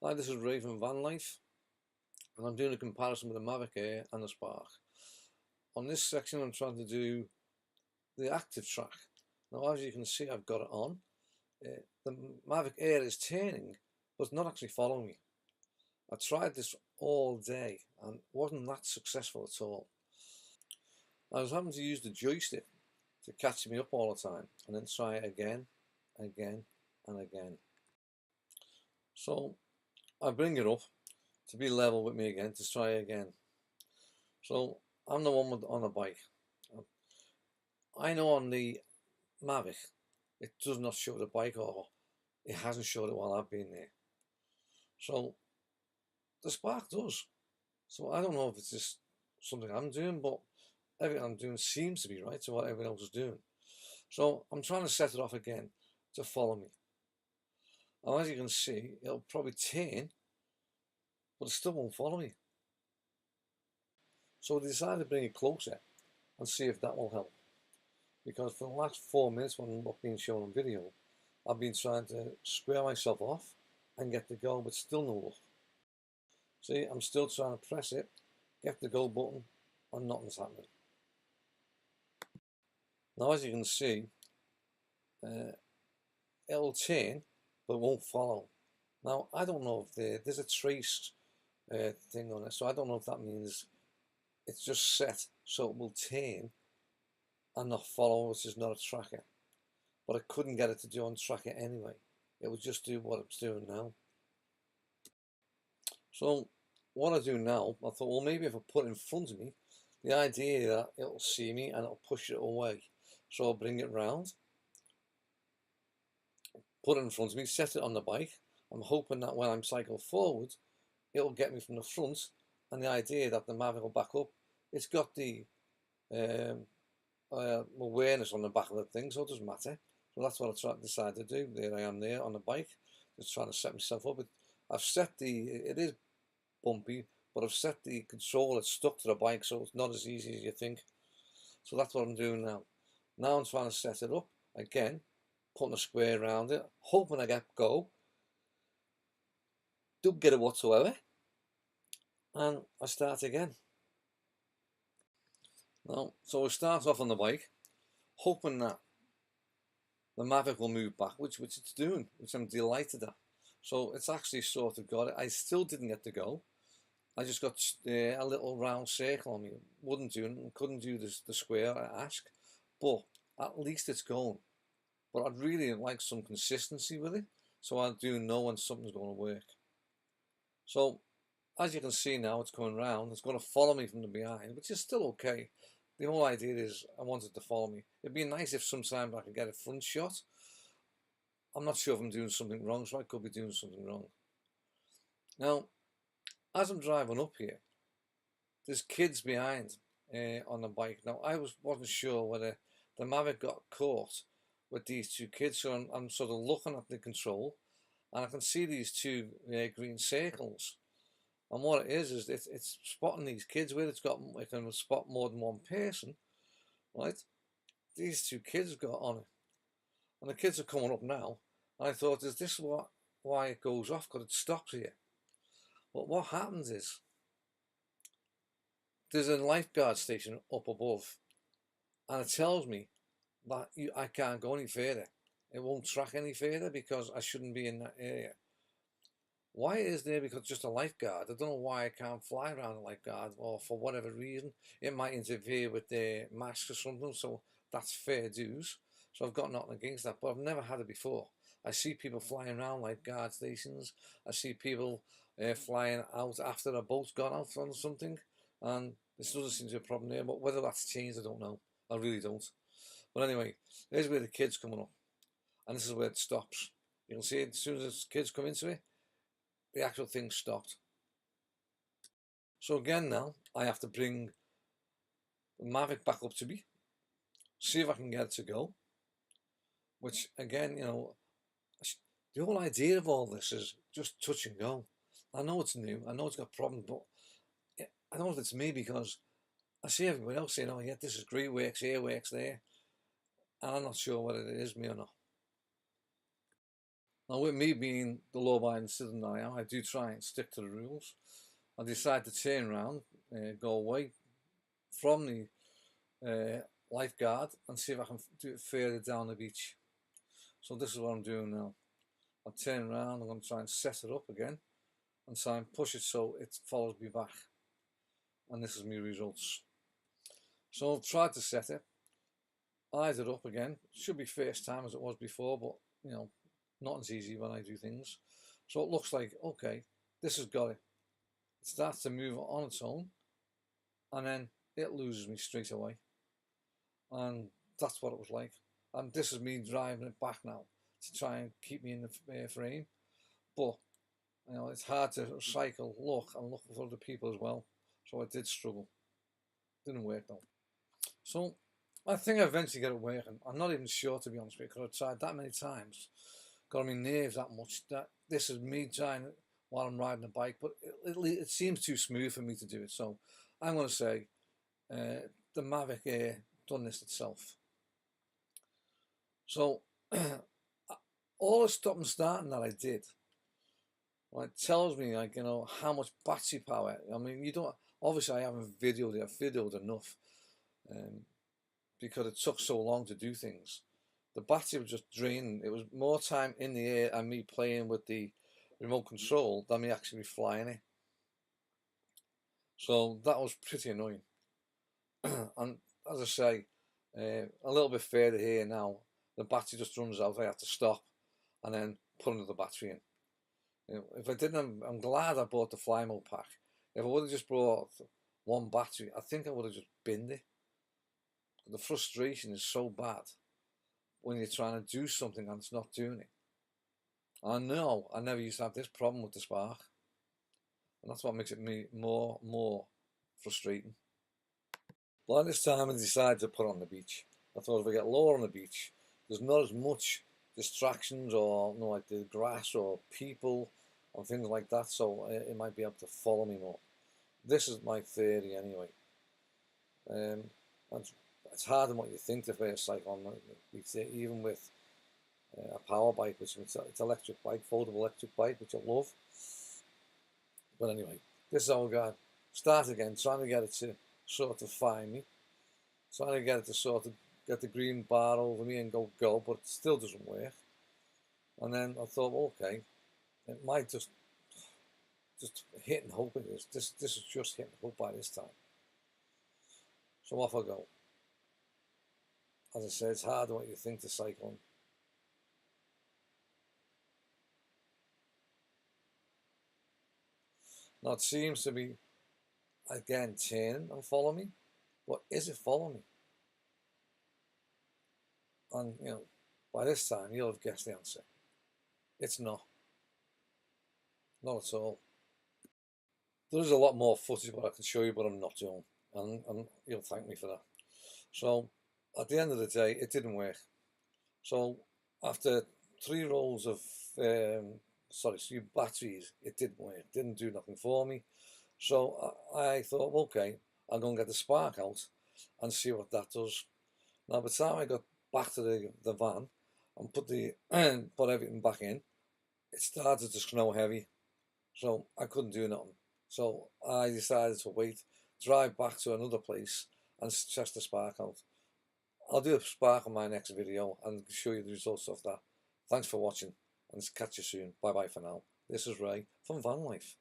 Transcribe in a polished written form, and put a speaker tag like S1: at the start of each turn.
S1: Hi, this is Ray from Van Life, and I'm doing a comparison with the Mavic Air and the Spark. On this section, I'm trying to do the active track. Now, as you can see, I've got it on. The Mavic Air is turning, but it's not actually following me. I tried this all day and wasn't that successful at all. I was having to use the joystick to catch me up all the time, and then try it again, again, and again. So I bring it up to be level with me again to try again. So I'm the one on a bike. I know on the Mavic it does not show the bike, or it hasn't showed it while I've been there. So the Spark does. So I don't know if it's just something I'm doing, but everything I'm doing seems to be right to what everyone else is doing. So I'm trying to set it off again to follow me. And as you can see, it'll probably turn, but it still won't follow me. So I decided to bring it closer and see if that will help. Because for the last 4 minutes when I'm not being shown on video, I've been trying to square myself off and get the go, but still no luck. See, I'm still trying to press it, get the go button, and nothing's happening. Now, as you can see, it'll turn, but won't follow. Now, I don't know if there's a trace thing on it, so I don't know if that means it's just set so it will turn and not follow, which is not a tracker. But I couldn't get it to do on tracker anyway. It would just do what it's doing now. So what I do now, I thought, well, maybe if I put it in front of me, the idea that it'll see me and it'll push it away. So I'll bring it round, put it in front of me, set it on the bike. I'm hoping that when I'm cycling forward, it'll get me from the front, and the idea that the Mavic will back up. It's got the awareness on the back of the thing, so it doesn't matter. So that's what I decided to do. There I am there on the bike, just trying to set myself up. I've set it is bumpy, but I've set the controller stuck to the bike, so it's not as easy as you think. So that's what I'm doing now. Now I'm trying to set it up again, putting a square around it, hoping I get go. Don't get it whatsoever, and I start again. Now, so I start off on the bike, hoping that the Mavic will move back, which it's doing, which I'm delighted at. So it's actually sort of got it. I still didn't get to go. I just got a little round circle on me. Couldn't do the square I asked, but at least it's going. But I'd really like some consistency with it, so I do know when something's going to work. So as you can see now, it's going round. It's going to follow me from the behind, which is still okay. The whole idea is I want it to follow me. It'd be nice if sometimes I could get a front shot. I'm not sure if I'm doing something wrong, so I could be doing something wrong. Now, as I'm driving up here, there's kids behind on the bike. Now, I wasn't sure whether the Mavic got caught with these two kids, so I'm sort of looking at the control, and I can see these two green circles. And what it is it's spotting these kids where it can spot more than one person, right? These two kids got on it, and the kids are coming up now. And I thought, is this why it goes off? Because it stops here. But what happens is there's a lifeguard station up above, and it tells me that I can't go any further. It won't track any further because I shouldn't be in that area. Why it is there? Because just a lifeguard. I don't know why I can't fly around a lifeguard, or for whatever reason. It might interfere with their mask or something, so that's fair dues. So I've got nothing against that, but I've never had it before. I see people flying around lifeguard stations. I see people flying out after a boat's gone out on something, and this doesn't seem to be a problem there, but whether that's changed, I don't know. I really don't. But anyway, there's where the kid's coming up, and this is where it stops. You can see it as soon as the kids come into it, the actual thing stopped. So again now, I have to bring the Mavic back up to me, see if I can get it to go, which again, the whole idea of all this is just touch and go. I know it's new, I know it's got problems, but I don't know if it's me because I see everyone else saying, oh yeah, this is great, works here, works there, and I'm not sure whether it is me or not. Now, with me being the law-abiding citizen I am, I do try and stick to the rules. I decide to turn around, go away from the lifeguard and see if I can do it further down the beach. So this is what I'm doing now. I'll turn around, I'm going to try and set it up again and try and push it so it follows me back. And this is my results. So I've tried to set it, eyed it up again. Should be first time as it was before, but you know, nothing's easy when I do things. So it looks like, okay, this has got it. It starts to move on its own, and then it loses me straight away. And that's what it was like. And this is me driving it back now to try and keep me in the frame. But you know, it's hard to cycle, look for other people as well. So I did struggle. Didn't work though. So I think I eventually get it working. I'm not even sure, to be honest with you, because I've tried that many times. Got on my nerves that much that this is me trying it while I'm riding a bike, but it seems too smooth for me to do it. So I'm going to say the Mavic Air done this itself. So all the stop and starting that I did, well, it tells me, like, you know, how much battery power. I mean, you don't, obviously I haven't videoed it, I've videoed enough because it took so long to do things. The battery was just draining. It was more time in the air and me playing with the remote control than me actually flying it. So that was pretty annoying. And as I say, a little bit further here now, the battery just runs out. I have to stop and then put another battery in. You know, if I didn't, I'm glad I bought the fly mode pack. If I would have just brought one battery, I think I would have just binned it. The frustration is so bad when you're trying to do something and it's not doing it. I know I never used to have this problem with the Spark, and that's what makes it more frustrating. Well, this time I decided to put on the beach. I thought if I get lower on the beach, there's not as much distractions or like the grass or people and things like that, so it might be able to follow me more. This is my theory anyway. It's harder than what you think to first cycle on. Even with a power bike, which it's electric bike, foldable electric bike, which I love. But anyway, this is how we got start again, trying to get it to sort of find me, trying to get it to sort of get the green bar over me and go, but it still doesn't work. And then I thought, okay, it might just hit and hope it is. This is just hit and hope by this time. So off I go. As I said, it's harder than what you think to cycle on. Now it seems to be, again, turning and follow me, but is it following me? And, you know, by this time, you'll have guessed the answer. It's not. Not at all. There is a lot more footage what I can show you, but I'm not doing. And you'll thank me for that. So, at the end of the day, it didn't work. So, after 3 rolls of, 3 batteries, it didn't work. It didn't do nothing for me. So, I thought, okay, I'm going to get the Spark out and see what that does. Now, by the time I got back to the van and put everything back in, it started to snow heavy. So, I couldn't do nothing. So, I decided to wait, drive back to another place and test the Spark out. I'll do a Spark on my next video and show you the results of that. Thanks for watching and catch you soon. Bye bye for now. This is Ray from Van Life.